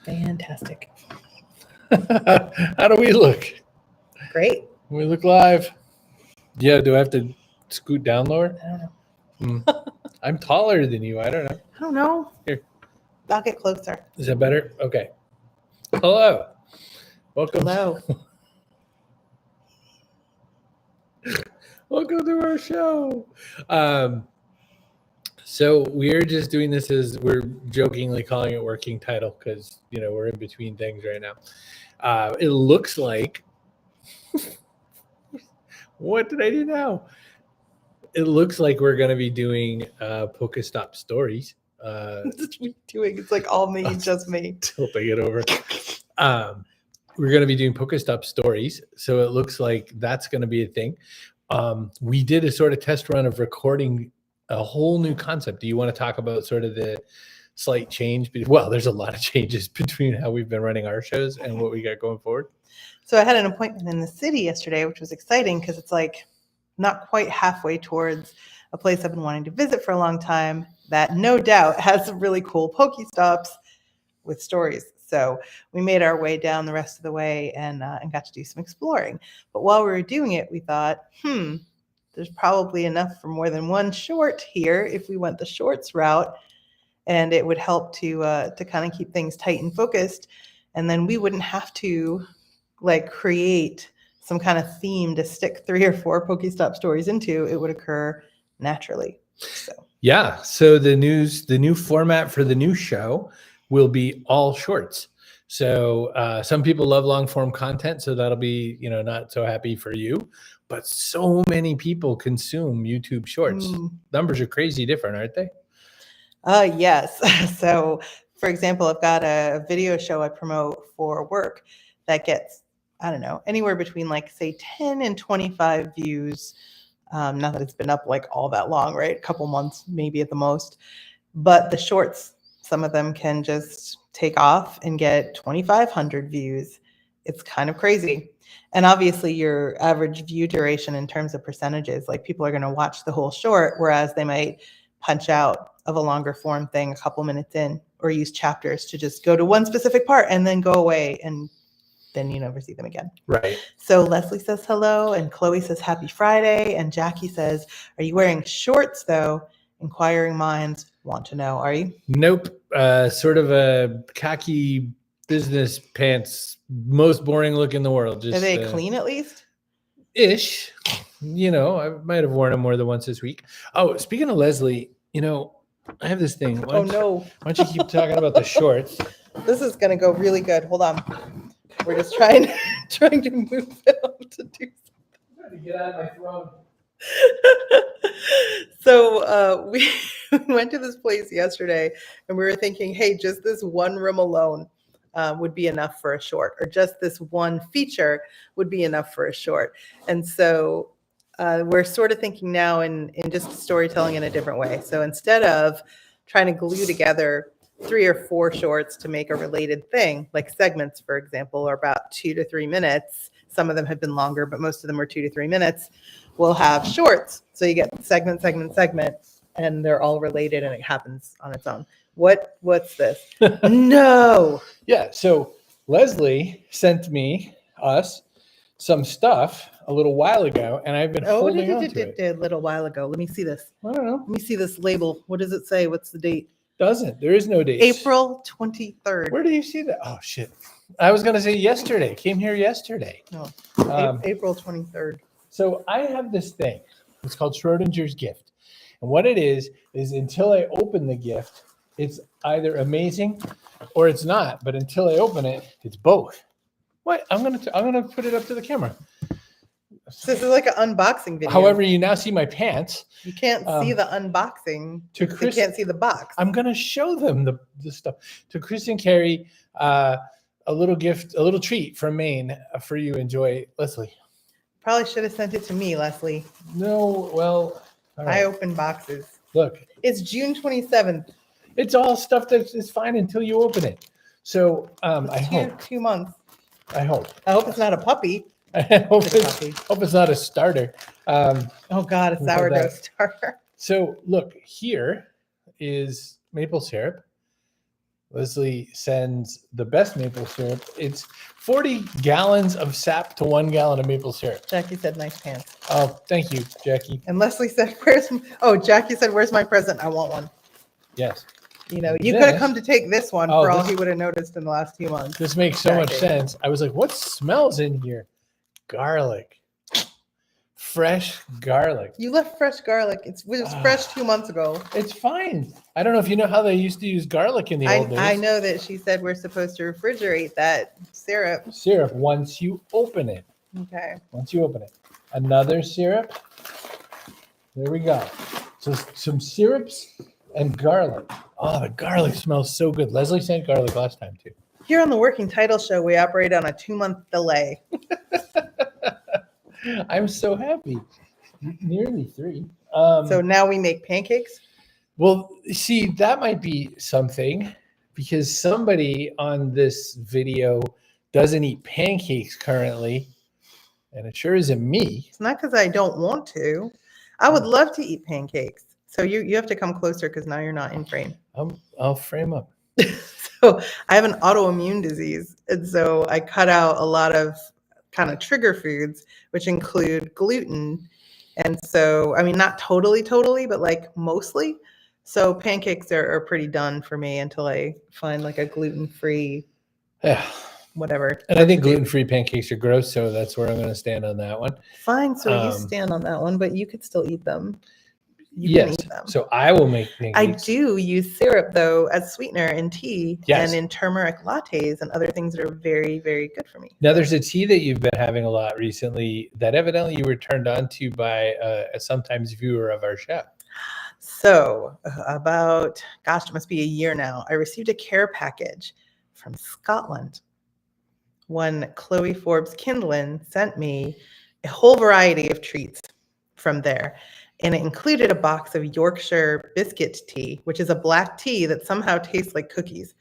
Fantastic. How do we look? Great. We look live. Yeah, do I have to scoot down lower? I don't know. I'm taller than you. I don't know. I don't know. Here. I'll get closer. Is that better? Okay. Hello. Welcome. Hello. Welcome to our show. So we're just doing this as we're jokingly calling it working title because, we're in between things right now. It looks like, what did I do now? It looks like we're going to be doing Pokestop stories. What's we doing? It's like all me, just me. Tilting it over. We're going to be doing Pokestop stories. So it looks like that's going to be a thing. We did a sort of test run of recording a whole new concept. Do you want to talk about sort of the slight change? Well, there's a lot of changes between how we've been running our shows and what we got going forward. So I had an appointment in the city yesterday, which was exciting because it's like not quite halfway towards a place I've been wanting to visit for a long time that no doubt has some really cool Pokestops with stories. So we made our way down the rest of the way and got to do some exploring. But while we were doing it, we thought, there's probably enough for more than one short here if we went the shorts route, and it would help to kind of keep things tight and focused. And then we wouldn't have to create some kind of theme to stick 3 or 4 Pokestop stories into. It would occur naturally. So the new format for the new show will be all shorts. So some people love long form content, so that'll be, not so happy for you, but so many people consume YouTube shorts. Numbers are crazy different, aren't they? Yes. So for example, I've got a video show I promote for work that gets, I don't know, anywhere between say 10 and 25 views. Not that it's been up all that long, right? A couple months, maybe at the most. But the shorts, some of them can just take off and get 2,500 views. It's kind of crazy. And obviously your average view duration in terms of percentages, people are going to watch the whole short, whereas they might punch out of a longer form thing a couple minutes in, or use chapters to just go to one specific part and then go away, and then you never see them again. Right. So Leslie says hello, and Chloe says happy Friday, and Jackie says, are you wearing shorts though? Inquiring minds want to know. Are you? Nope. Sort of a khaki business pants, most boring look in the world. Just, are they clean at least? Ish. I might have worn them more than once this week. Oh, speaking of Leslie, I have this thing. Oh no. Why don't you keep talking about the shorts? This is going to go really good. Hold on. We're just trying to move it up to do something. I'm trying to get out of my throne. So we went to this place yesterday and we were thinking, hey, just this one room alone would be enough for a short, or just this one feature would be enough for a short. And so we're sort of thinking now in just storytelling in a different way. So instead of trying to glue together 3 or 4 shorts to make a related thing, like segments, for example, are about 2 to 3 minutes. Some of them have been longer, but most of them are 2 to 3 minutes. We'll have shorts. So you get segment, and they're all related and it happens on its own. What's this? No. Yeah. So Leslie sent us some stuff a little while ago, and I've been holding on to it. A little while ago. Let me see this. I don't know. Let me see this label. What does it say? What's the date? Doesn't. There is no date. April 23rd. Where do you see that? Oh, shit. I was going to say yesterday. Came here yesterday. No. April 23rd. So I have this thing. It's called Schrodinger's gift. And what it is until I open the gift, it's either amazing or it's not. But until I open it, it's both. What? I'm gonna put it up to the camera. So this is like an unboxing video. However, you now see my pants. You can't see the unboxing. To Chris, you can't see the box. I'm gonna show them the stuff. To Chris and Kerry, a little gift, a little treat from Maine for you. Enjoy, Leslie. Probably should have sent it to me, Leslie. No, well, all right. I open boxes. Look, it's June 27th. It's all stuff that is fine until you open it. So I hope 2 months. I hope it's not a puppy. I hope it's not a starter. Oh God, a sourdough starter. So look, here is maple syrup. Leslie sends the best maple syrup. It's 40 gallons of sap to 1 gallon of maple syrup. Jackie said, nice pants. Oh, thank you, Jackie. And Leslie said, Jackie said, where's my present? I want one. Yes. You know, you could have come to take this one for all he would have noticed in the last few months. This makes so much sense. I was like, what smells in here? Garlic. Fresh garlic. You left fresh garlic. It was fresh 2 months ago. It's fine. I don't know if you know how they used to use garlic in the old days. I know that she said we're supposed to refrigerate that syrup. Syrup once you open it. Okay. Once you open it. Another syrup. There we go. So some syrups and garlic. Oh, the garlic smells so good. Leslie sent garlic last time too. Here on the Working Title Show, we operate on a 2-month delay. I'm so happy. Nearly 3. So now we make pancakes? Well, see, that might be something because somebody on this video doesn't eat pancakes currently, and it sure isn't me. It's not because I don't want to. I would love to eat pancakes. So you have to come closer because now you're not in frame. I'll frame up. So I have an autoimmune disease, and so I cut out a lot of kind of trigger foods, which include gluten. And so, I mean, not totally, but like mostly. So pancakes are pretty done for me until I find like a gluten-free, whatever. And I think gluten-free pancakes are gross, so that's where I'm going to stand on that one. Fine, so you stand on that one, but you could still eat them. You yes, so I will make pancakes. I do use syrup, though, as sweetener in tea and in turmeric lattes and other things that are very, very good for me. Now, there's a tea that you've been having a lot recently that evidently you were turned on to by a sometimes viewer of our show. So about, it must be a year now, I received a care package from Scotland. One Chloe Forbes Kindlin sent me a whole variety of treats from there. And it included a box of Yorkshire biscuit tea, which is a black tea that somehow tastes like cookies.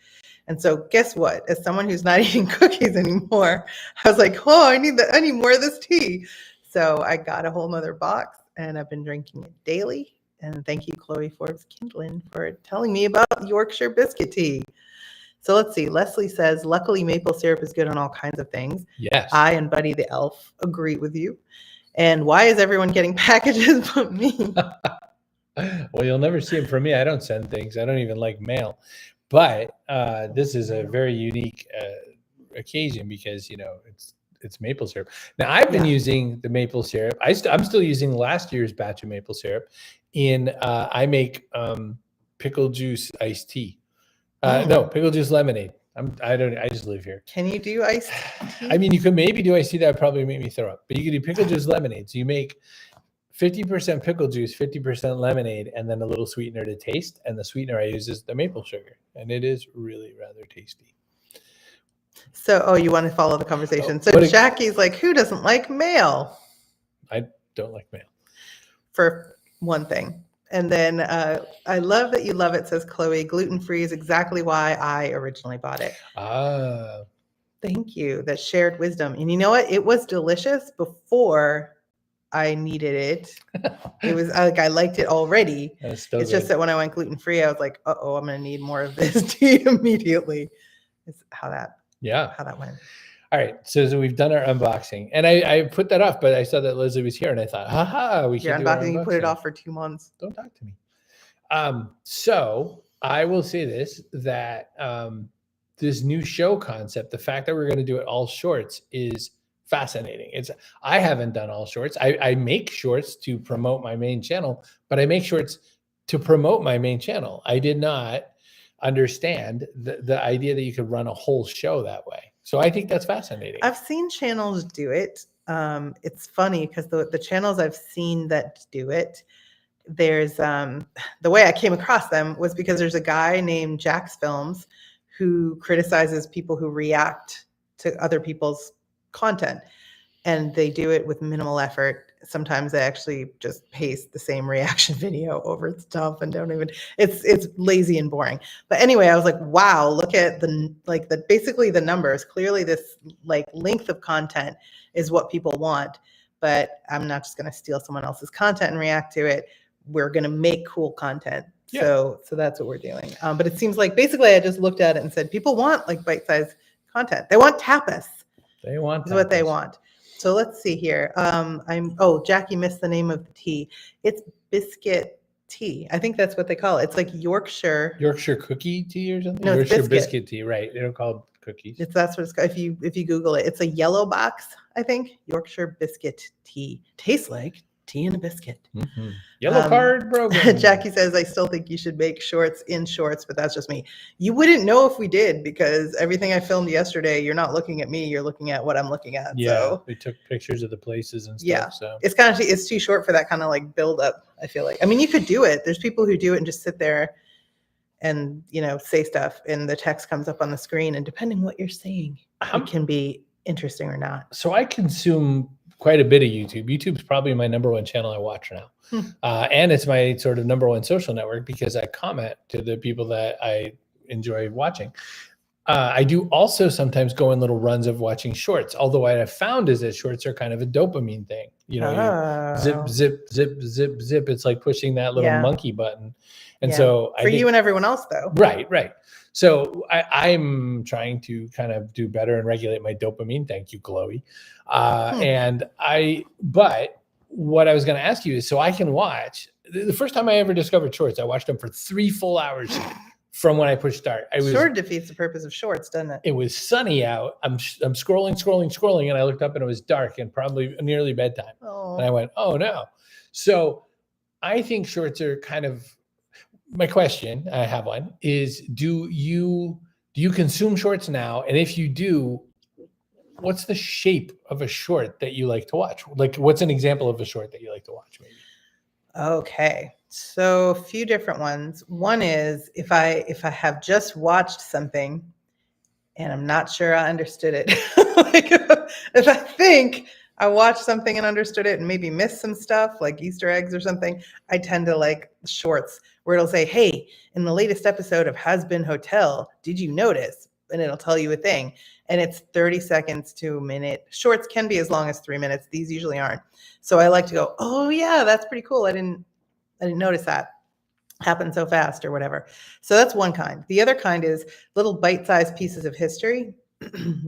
And so guess what? As someone who's not eating cookies anymore, I was like, I need more of this tea. So I got a whole nother box and I've been drinking it daily. And thank you, Chloe Forbes Kindlin, for telling me about Yorkshire biscuit tea. So let's see. Leslie says, luckily maple syrup is good on all kinds of things. Yes. I and Buddy the Elf agree with you. And why is everyone getting packages but me? Well, you'll never see them from me. I don't send things. I don't even like mail. But this is a very unique occasion because, you know, it's maple syrup. Now, I've been using the maple syrup. I'm still using last year's batch of maple syrup. I make pickle juice iced tea. No, pickle juice lemonade. I just live here. Can you do iced tea? I mean, you could maybe do iced tea. That would probably make me throw up. But you could do pickle juice lemonade. So you make 50% pickle juice, 50% lemonade, and then a little sweetener to taste. And the sweetener I use is the maple sugar. And it is really rather tasty. So, you want to follow the conversation. So Jackie's like, who doesn't like mail? I don't like mail. For one thing. And then I love that you love it, says Chloe. Gluten-free is exactly why I originally bought it. Thank you. That shared wisdom. And you know what? It was delicious before I needed it. It was like I liked it already. It's just that when I went gluten-free, I was like, I'm going to need more of this tea immediately. Is how that went. All right, so we've done our unboxing, and I put that off, but I saw that Leslie was here, and I thought, we can do our unboxing. You put it off for 2 months. Don't talk to me. So I will say this, that this new show concept, the fact that we're going to do it all shorts is fascinating. I haven't done all shorts. I make shorts to promote my main channel, but I make shorts to promote my main channel. I did not understand the idea that you could run a whole show that way. So I think that's fascinating. I've seen channels do it. It's funny because the channels I've seen that do it, there's the way I came across them was because there's a guy named Jack's Films who criticizes people who react to other people's content. And they do it with minimal effort. Sometimes they actually just paste the same reaction video over the top and don't even, it's lazy and boring. But anyway, I was like, wow, look at basically the numbers. Clearly this length of content is what people want, but I'm not just going to steal someone else's content and react to it. We're going to make cool content. Yeah. So that's what we're doing. But it seems like basically I just looked at it and said, people want like bite-sized content. They want tapas. They want Is what they tapas. want. So let's see here. Jackie missed the name of the tea. It's biscuit tea. I think that's what they call it. It's like Yorkshire cookie tea or something? No, it's Yorkshire biscuit. tea, right. They don't call it cookies. That's what it's called. If you Google it, it's a yellow box, I think. Yorkshire biscuit tea. Tastes like tea and a biscuit. Mm-hmm. Yellow card, Brogan. Jackie says, I still think you should make shorts in shorts, but that's just me. You wouldn't know if we did because everything I filmed yesterday, you're not looking at me, you're looking at what I'm looking at. Yeah, so we took pictures of the places and stuff. Yeah. So it's too short for that kind of like build up, I feel like. I mean, you could do it. There's people who do it and just sit there and, say stuff and the text comes up on the screen. And depending what you're saying, it can be interesting or not. So I consume quite a bit of YouTube. YouTube's probably my number one channel I watch now. And it's my sort of number one social network because I comment to the people that I enjoy watching. I do also sometimes go in little runs of watching shorts. Although what I've found is that shorts are kind of a dopamine thing. You zip, zip, zip, zip, zip. It's like pushing that little monkey button. And so for you and everyone else though. Right. So I'm trying to kind of do better and regulate my dopamine. Thank you, Chloe. But what I was going to ask you is so I can watch. The first time I ever discovered shorts, I watched them for 3 full hours from when I pushed start. Sure defeats the purpose of shorts, doesn't it? It was sunny out. I'm scrolling, and I looked up and it was dark and probably nearly bedtime. Oh. And I went, oh no. So I think shorts are kind of. My question, I have one, is do you consume shorts now? And if you do, what's the shape of a short that you like to watch? Like, what's an example of a short that you like to watch, maybe? Okay. So a few different ones. One is if I have just watched something and I'm not sure I understood it. Like if I think I watched something and understood it and maybe missed some stuff like Easter eggs or something, I tend to like shorts where it'll say, hey, in the latest episode of Has Been Hotel, did you notice? And it'll tell you a thing. And it's 30 seconds to a minute. Shorts can be as long as 3 minutes. These usually aren't. So I like to go, oh yeah, that's pretty cool. I didn't notice that happened so fast or whatever. So that's one kind. The other kind is little bite-sized pieces of history.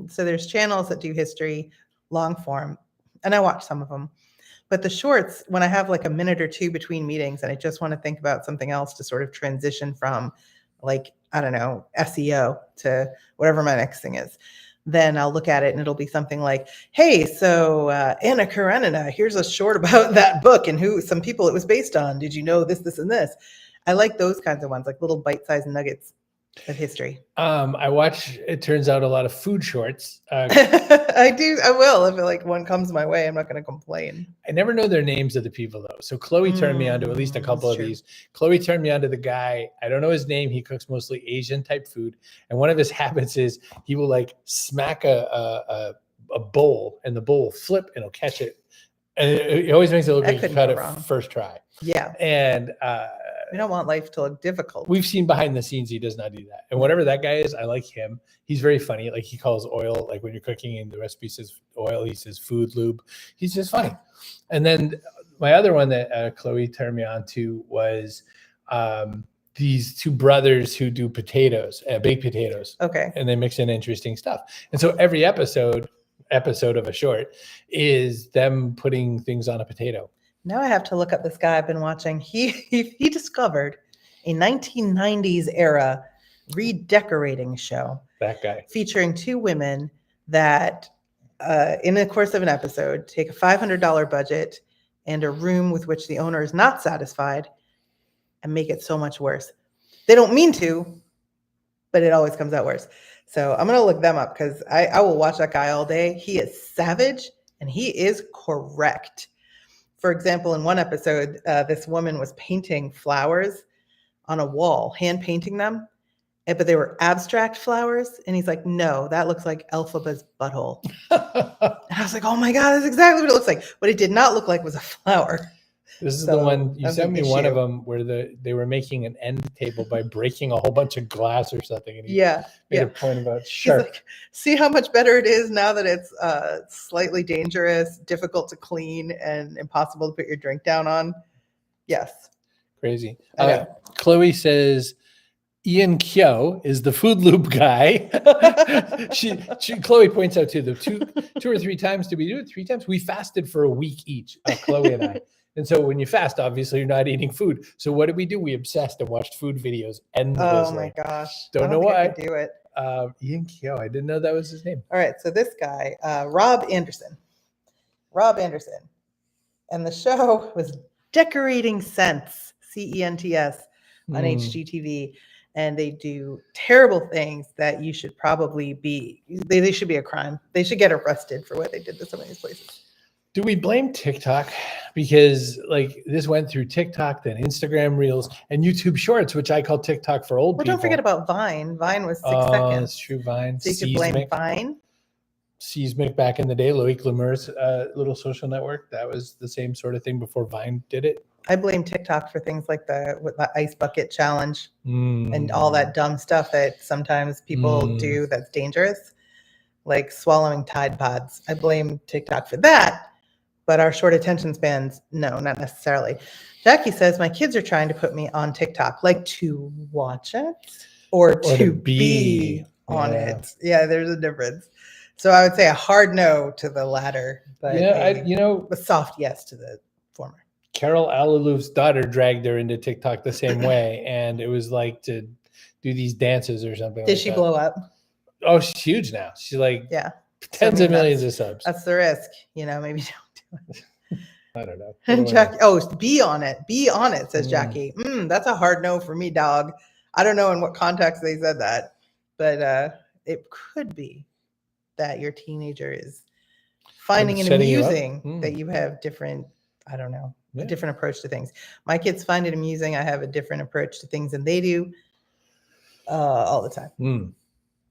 So there's channels that do history, long form, and I watch some of them. But the shorts, when I have like a minute or two between meetings and I just want to think about something else to sort of transition from like, I don't know, SEO to whatever my next thing is, then I'll look at it and it'll be something like, hey, so Anna Karenina, here's a short about that book and some people it was based on. Did you know this, this, and this? I like those kinds of ones, like little bite-sized nuggets of history. I watch, it turns out, a lot of food shorts. I do. I will. If like one comes my way, I'm not going to complain. I never know their names of the people though. So Chloe turned me on to at least a couple of these. Chloe turned me on to the guy. I don't know his name. He cooks mostly Asian type food. And one of his habits is he will like smack a bowl and the bowl will flip and he'll catch it. And it always makes it look like he cut it first try. Yeah. And we don't want life to look difficult. We've seen behind the scenes he does not do that. And whatever that guy is, I like him. He's very funny. Like he calls oil, like when you're cooking and the recipe says oil, he says food lube. He's just funny. And then my other one that Chloe turned me on to was these two brothers who do potatoes, baked potatoes. Okay. And they mix in interesting stuff. And so every episode of a short is them putting things on a potato. Now I have to look up this guy I've been watching. He discovered a 1990s era redecorating show. That guy. Featuring two women that, in the course of an episode, take a $500 budget and a room with which the owner is not satisfied and make it so much worse. They don't mean to, but it always comes out worse. So I'm going to look them up because I will watch that guy all day. He is savage and he is correct. For example, in one episode, this woman was painting flowers on a wall, hand painting them, but they were abstract flowers. And he's like, no, that looks like Elphaba's butthole. And I was like, oh my God, that's exactly what it looks like. What it did not look like was a flower. This is the one, you sent me one of them where they were making an end table by breaking a whole bunch of glass or something. And he made a point about sharp. Like, see how much better it is now that it's slightly dangerous, difficult to clean, and impossible to put your drink down on? Yes. Crazy. I know. Chloe says Ian Kyo is the Food Loop guy. Chloe points out too, the two or three times, did we do it 3 times? We fasted for a week each, Chloe and I. And so when you fast, obviously you're not eating food. So what did we do? We obsessed and watched food videos endlessly. Oh my gosh. Don't know think why. I could do it. Ian Kyo. I didn't know that was his name. All right. So this guy, Rob Anderson. And the show was Decorating Scents, CENTS, on HGTV. And they do terrible things that you should probably be, they should be a crime. They should get arrested for what they did to some of these places. Do we blame TikTok? Because like this went through TikTok, then Instagram Reels, and YouTube Shorts, which I call TikTok for old people. Well, don't forget about Vine. Vine was 6 seconds. That's true, Vine. So you could blame Vine. Seismic back in the day, Loic Lemur's little social network. That was the same sort of thing before Vine did it. I blame TikTok for things like the ice bucket challenge and all that dumb stuff that sometimes people do that's dangerous, like swallowing Tide Pods. I blame TikTok for that. But our short attention spans, no, not necessarily. Jackie says, my kids are trying to put me on TikTok, like to watch it or to be on it. Yeah, there's a difference. So I would say a hard no to the latter, but a soft yes to the former. Carol Alalouf's daughter dragged her into TikTok the same way, and it was like to do these dances or something. Did she blow up? Oh, she's huge now. She's like tens of millions of subs. That's the risk, maybe don't do it. I don't know. And Jackie, be on it, says Jackie. That's a hard no for me, dog. I don't know in what context they said that, but it could be that your teenager is finding it amusing that you have different, I don't know, a different approach to things. My kids find it amusing. I have a different approach to things than they do all the time.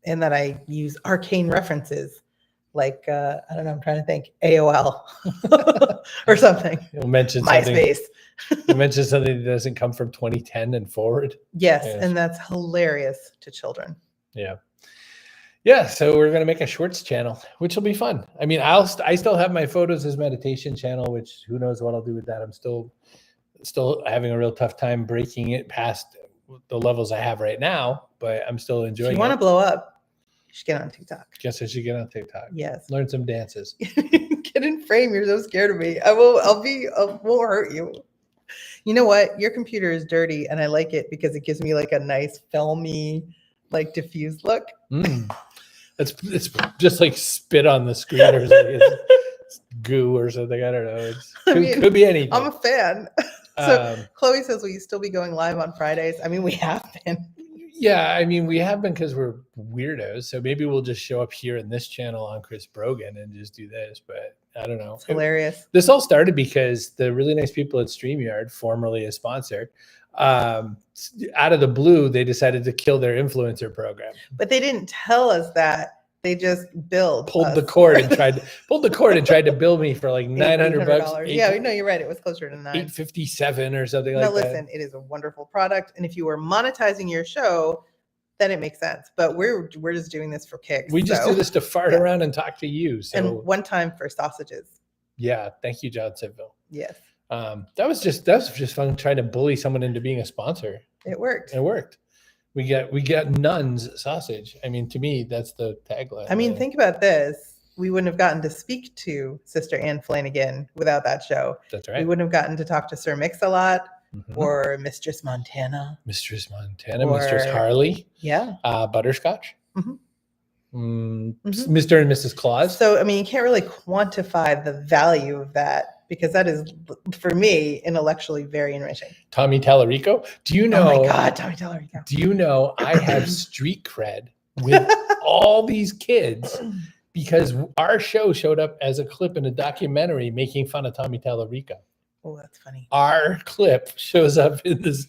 And that I use arcane references like, I don't know, I'm trying to think, AOL or something. You'll mention MySpace. You mentioned something that doesn't come from 2010 and forward. Yes, and that's hilarious to children. Yeah, so we're gonna make a shorts channel, which will be fun. I mean, I still have my photos as meditation channel, which who knows what I'll do with that. I'm still having a real tough time breaking it past the levels I have right now, but I'm still enjoying it. If you want to blow up, you should get on TikTok. Guess I should get on TikTok. Yes. Learn some dances. Get in frame. You're so scared of me. I won't hurt you. You know what? Your computer is dirty and I like it because it gives me like a nice filmy, like diffused look. It's just like spit on the screen or something. It's goo or something. I don't know. Could be anything. I'm a fan. So Chloe says, will you still be going live on Fridays? I mean, we have been. Yeah, I mean, we have been because we're weirdos. So maybe we'll just show up here in this channel on Chris Brogan and just do this. But I don't know. It's hilarious. This all started because the really nice people at StreamYard, formerly a sponsor, out of the blue, they decided to kill their influencer program. But they didn't tell us that. They just pulled the cord and tried to bill me for like $900. Yeah, no, you're right. It was closer to $857 or something like that. No, listen, it is a wonderful product, and if you were monetizing your show, then it makes sense. But we're just doing this for kicks. We just do this to fart around and talk to you. So. And one time for sausages. Yeah, thank you, Johnsonville. Yes. That was just fun trying to bully someone into being a sponsor. It worked. We got Nuns sausage. I mean, to me, that's the tagline. I mean, think about this. We wouldn't have gotten to speak to Sister Anne Flanagan without that show. That's right. We wouldn't have gotten to talk to Sir Mix-a-Lot or Mistress Montana. Mistress Harley. Yeah. Butterscotch. Mm-hmm. Mr. and Mrs. Claus. So, I mean, you can't really quantify the value of that because that is, for me, intellectually very enriching. Tommy Tallarico. Do you know? Oh my God, Tommy Tallarico. Do you know I have street cred with all these kids because our show showed up as a clip in a documentary making fun of Tommy Tallarico. Oh, that's funny. Our clip shows up in this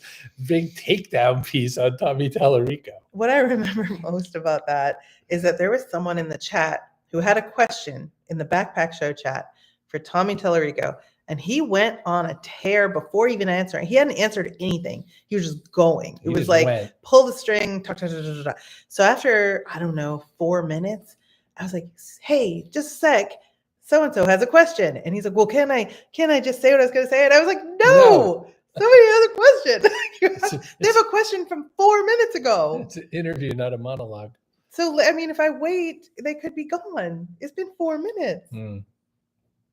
big takedown piece on Tommy Tallarico. What I remember most about that is that there was someone in the chat who had a question in the Backpack Show chat for Tommy Tallarico, and he went on a tear before even answering. He hadn't answered anything. He was just going. It was like, pull the string. Talk. So after, I don't know, 4 minutes, I was like, hey, just a sec. So-and-so has a question. And he's like, well, can I just say what I was going to say? And I was like, no. Somebody has a question. It's, They have a question from 4 minutes ago. it's an interview, not a monologue. So, I mean, if I wait, they could be gone. It's been 4 minutes.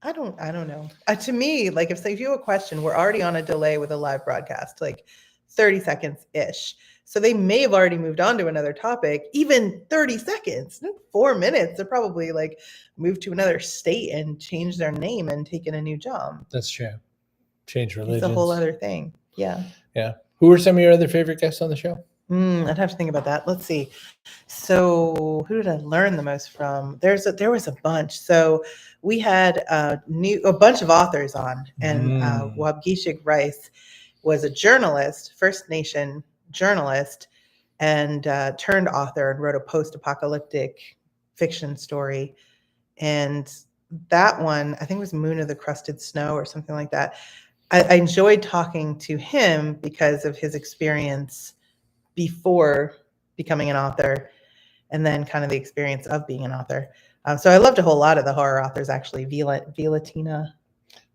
I don't know. To me, like if you have a question, we're already on a delay with a live broadcast, like 30 seconds ish. So they may have already moved on to another topic, even 30 seconds, 4 minutes. They're probably like moved to another state and changed their name and taken a new job. That's true. Change religions. It's a whole other thing. Yeah. Yeah. Who were some of your other favorite guests on the show? I'd have to think about that. Let's see. So who did I learn the most from? There was a bunch. So we had a bunch of authors on, and Wabgishig Rice was a journalist, First Nation journalist, and turned author, and wrote a post-apocalyptic fiction story. And that one, I think it was Moon of the Crusted Snow or something like that. I enjoyed talking to him because of his experience before becoming an author, and then kind of the experience of being an author. So I loved a whole lot of the horror authors, actually. Violatina.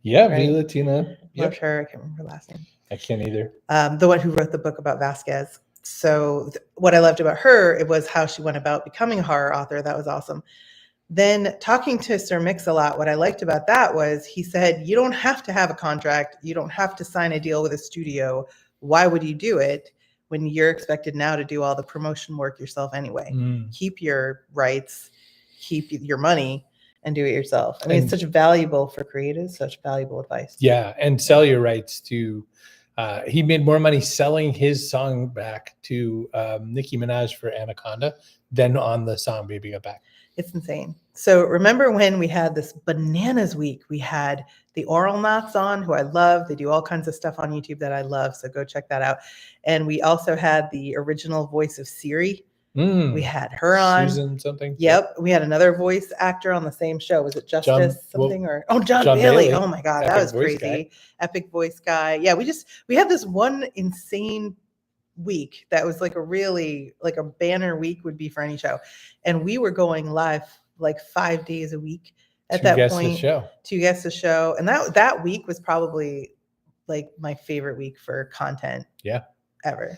Yeah, right? Violatina. Loved her. I can't remember her last name. I can't either. The one who wrote the book about Vasquez. So what I loved about her, it was how she went about becoming a horror author. That was awesome. Then talking to Sir Mix-a-Lot, what I liked about that was he said, you don't have to have a contract. You don't have to sign a deal with a studio. Why would you do it when you're expected now to do all the promotion work yourself anyway? Keep your rights, keep your money, and do it yourself. I mean, it's such valuable for creatives, such valuable advice. Yeah, and sell your rights to, he made more money selling his song back to Nicki Minaj for Anaconda than on the song Baby Got Back. It's insane. So remember when we had this bananas week, we had the Oral Knots on, who I love. They do all kinds of stuff on YouTube that I love. So go check that out. And we also had the original voice of Siri. We had her on. Susan something. Yep. We had another voice actor on the same show. Was it Justice John John Bailey. Oh my God. Epic That was voice crazy. guy. Epic voice guy. Yeah. We had this one insane week that was like a banner week would be for any show. And we were going live like 5 days a week at that point. 2 guests a show. And that week was probably like my favorite week for content. Yeah. Ever.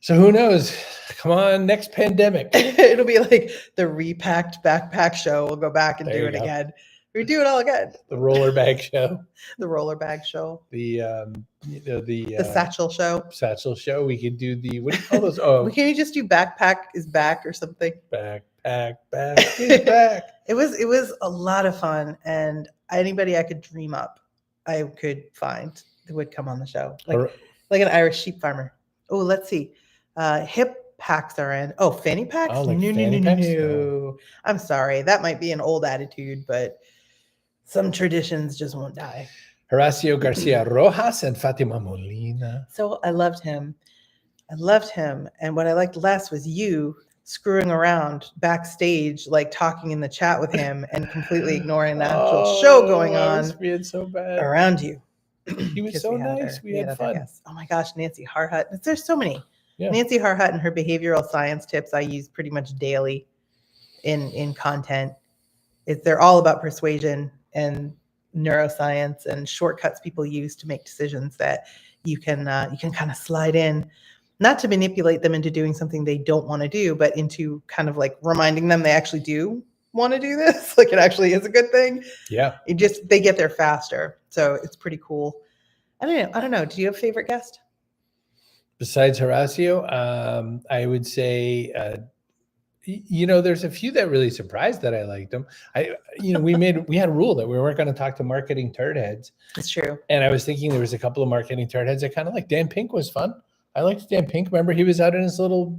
So who knows? Come on, next pandemic. It'll be like the repacked backpack show. We'll go back and do it again. We do it all again. The roller bag show. The roller bag show. The satchel show. Satchel show. We could do the, what do you call those? Oh, can you just do backpack is back or something? Backpack is back. It was a lot of fun, and anybody I could dream up, I could find that would come on the show, like an Irish sheep farmer. Oh, let's see. Hip packs are in. Oh, fanny packs? Oh, like fanny No. packs? No. I'm sorry. That might be an old attitude, but some traditions just won't die. Horacio Garcia Rojas and Fatima Molina. So I loved him. And what I liked less was you screwing around backstage, like talking in the chat with him and completely ignoring the actual show going on. I was being so bad around you. He was so nice. We had fun. Oh my gosh, Nancy Harhut. There's so many. Yeah. Nancy Harhut and her behavioral science tips I use pretty much daily in content. They're all about persuasion and neuroscience and shortcuts people use to make decisions that you can kind of slide in, not to manipulate them into doing something they don't want to do, but into kind of like reminding them they actually do want to do this. Like it actually is a good thing. Yeah. They get there faster. So it's pretty cool. I don't know. Do you have a favorite guest? Besides Horacio, I would say, there's a few that really surprised that I liked them. We had a rule that we weren't going to talk to marketing turd heads. It's true. And I was thinking there was a couple of marketing turd heads I kind of like. Dan Pink was fun. I liked Dan Pink. Remember, he was out in his little,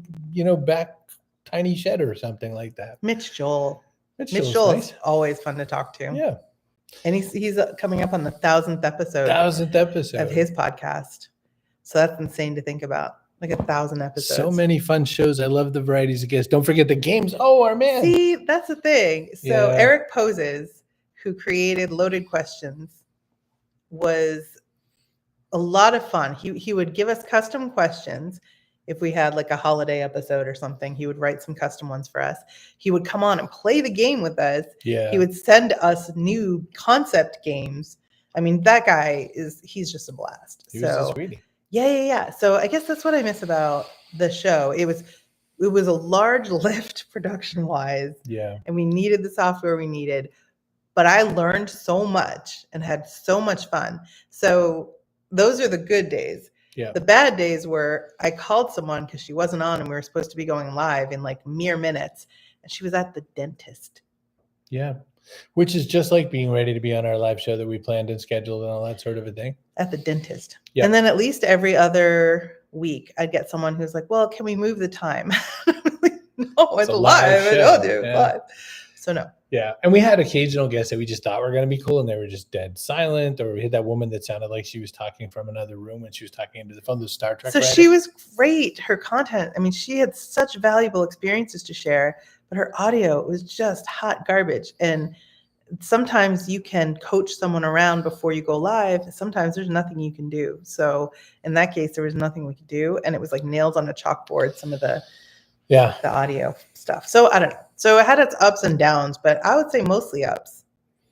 back tiny shed or something like that. Mitch Joel. Mitch Joel's Joel nice. is always fun to talk to. Yeah. And he's coming up on the 1,000th episode. Of his podcast. So that's insane to think about. Like 1,000 episodes. So many fun shows. I love the varieties of guests. Don't forget the games. Oh, our man. See, that's the thing. So Eric Poses, who created Loaded Questions, was a lot of fun. He would give us custom questions. If we had like a holiday episode or something, he would write some custom ones for us. He would come on and play the game with us. Yeah. He would send us new concept games I mean, that guy he's just a blast. He was So a sweetie. yeah. So I guess that's what I miss about the show. It was a large lift production wise. Yeah. And we needed the software we needed, but I learned so much and had so much fun. So those are the good days. Yeah. The bad days were I called someone because she wasn't on and we were supposed to be going live in like mere minutes. And she was at the dentist. Yeah. Which is just like being ready to be on our live show that we planned and scheduled and all that sort of a thing. At the dentist. Yep. And then at least every other week, I'd get someone who's like, well, can we move the time? No, it's live. I don't do it live. So no. Yeah. And we had occasional guests that we just thought were going to be cool and they were just dead silent. Or we had that woman that sounded like she was talking from another room when she was talking into the phone, the Star Trek. So she was great. Her content, I mean, she had such valuable experiences to share, but her audio was just hot garbage. And sometimes you can coach someone around before you go live. Sometimes there's nothing you can do. So in that case, there was nothing we could do. And it was like nails on a chalkboard, some of the audio stuff. So I don't know. So it had its ups and downs, but I would say mostly ups.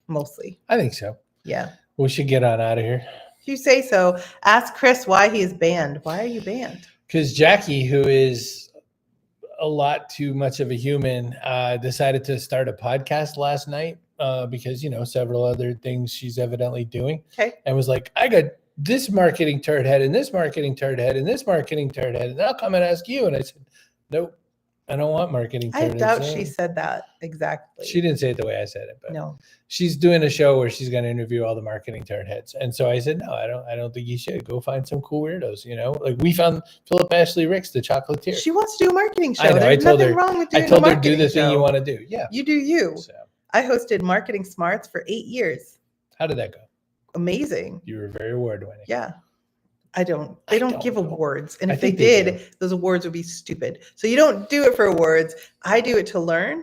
Mostly. I think so. Yeah. We should get on out of here. If you say so. Ask Chris why he is banned. Why are you banned? Because Jackie, who is a lot too much of a human, decided to start a podcast last night because, several other things she's evidently doing. Okay. And was like, I got this marketing turd head and this marketing turd head and this marketing turd head. And I'll come and ask you. And I said, nope. I don't want marketing. I doubt she said that exactly. She didn't say it the way I said it, but no. She's doing a show where she's going to interview all the marketing turd heads. And so I said, no, I don't think you should. Go find some cool weirdos, Like we found Philip Ashley Ricks, the chocolatier. She wants to do a marketing show. I know, There's nothing wrong with doing a marketing show. I told her, do the thing you want to do. Yeah. You do you. So, I hosted Marketing Smarts for 8 years. How did that go? Amazing. You were very award winning. Yeah. They don't give awards. And if they do. did, those awards would be stupid. So you don't do it for awards. I do it to learn.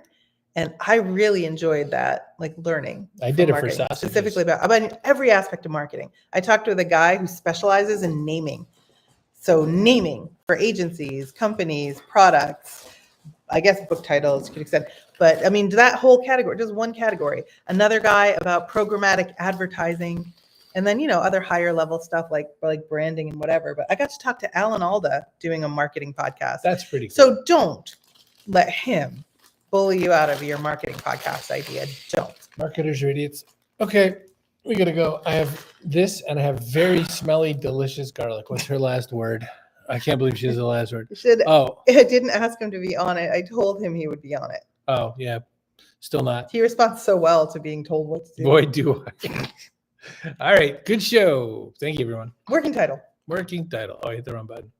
And I really enjoyed that, like learning. I did it for sausages. Specifically about every aspect of marketing. I talked with a guy who specializes in naming. So naming for agencies, companies, products, I guess book titles to an extent. But I mean, that whole category, just one category. Another guy about programmatic advertising. And then, other higher level stuff like branding and whatever. But I got to talk to Alan Alda doing a marketing podcast. That's pretty cool. So don't let him bully you out of your marketing podcast idea. Don't. Marketers are idiots. Okay, we got to go. I have this and I have very smelly, delicious garlic. What's her last word? I can't believe she has the last word. I didn't ask him to be on it. I told him he would be on it. Oh, yeah. Still not. He responds so well to being told what to do. Boy, do I. All right. Good show. Thank you, everyone. Working title. Oh, I hit the wrong button.